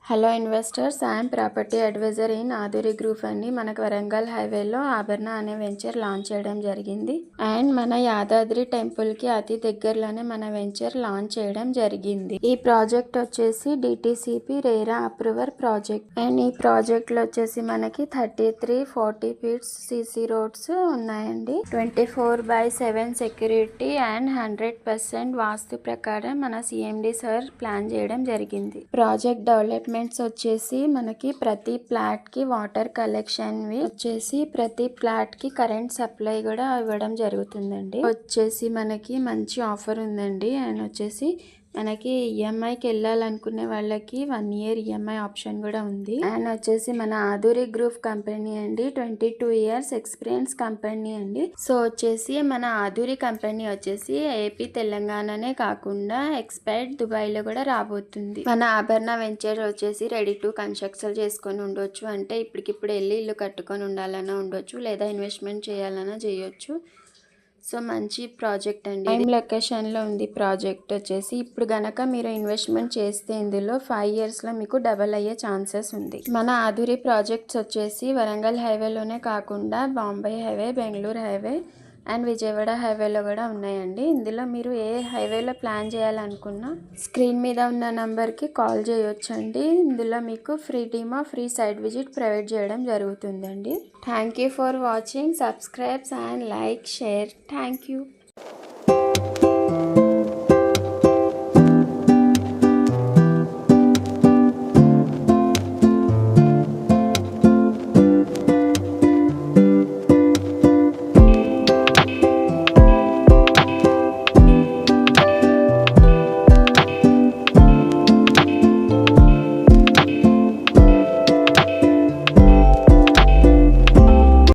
Hello investors, I'm property advisor in Adhuri group అండి. మనకు వరంగల్ హైవేలో ఆభరణ అనే వెంచర్ లాంచ్ చేయడం జరిగింది. అండ్ మన యాదాద్రి టెంపుల్ కి అతి దగ్గరలోనే మన వెంచర్ లాంచ్ చేయడం జరిగింది. ఈ ప్రాజెక్ట్ వచ్చేసి DTCP RERA approver project. And ఈ ప్రాజెక్ట్ లో వచ్చేసి మనకి 33-40 ఫీట్స్ సిసి రోడ్స్ ఉన్నాయండి. 24/7 సెక్యూరిటీ అండ్ 100% వాస్తు ప్రకారం మన సిఎండి సార్ ప్లాన్ చేయడం జరిగింది. ప్రాజెక్ట్ డెవలప్మెంట్స్ వచ్చేసి మనకి ప్రతి ఫ్లాట్ కి వాటర్ కలెక్షన్ వచ్చేసి ప్రతి ఫ్లాట్ కి కరెంట్ సప్లై కూడా ఇవ్వడం జరుగుతుందండి. వచ్చేసి మనకి మంచి ఆఫర్ ఉందండి. అండ్ వచ్చేసి మనకి ఈఎంఐకి వెళ్ళాలనుకునే వాళ్ళకి 1 year ఈఎంఐ ఆప్షన్ కూడా ఉంది. అండ్ వచ్చేసి మన ఆధురి గ్రూప్ కంపెనీ అండి, 22 years ఎక్స్పీరియన్స్ కంపెనీ అండి. సో వచ్చేసి మన ఆధురి కంపెనీ వచ్చేసి ఏపీ తెలంగాణనే కాకుండా ఎక్స్పైర్డ్ దుబాయ్ లో కూడా రాబోతుంది. మన ఆభరణ వెంచర్ వచ్చేసి రెడీ టు కన్స్ట్రక్షన్ చేసుకొని ఉండొచ్చు. అంటే ఇప్పటికిప్పుడు వెళ్ళి ఇల్లు కట్టుకొని ఉండాలన్నా ఉండొచ్చు, లేదా ఇన్వెస్ట్మెంట్ చేయాలన్నా చేయొచ్చు. సో మంచి ప్రాజెక్ట్ అండి. ప్రైమ్ లొకేషన్ లో ఉంది ప్రాజెక్ట్ వచ్చేసి. ఇప్పుడు గనక మీరు ఇన్వెస్ట్మెంట్ చేస్తే ఇందులో 5 years లో మీకు డబల్ అయ్యే ఛాన్సెస్ ఉంది. మన ఆధురి ప్రాజెక్ట్స్ వచ్చేసి వరంగల్ హైవేలోనే కాకుండా Bombay highway, Bengaluru highway and Vijayawada హైవేలో కూడా ఉన్నాయండి. ఇందులో మీరు ఏ హైవేలో ప్లాన్ చేయాలనుకున్నా స్క్రీన్ మీద ఉన్న నంబర్కి కాల్ చేయొచ్చండి. ఇందులో మీకు free demo, free site visit provide చేయడం జరుగుతుందండి. Thank you for watching. Subscribes and like, share. Thank you.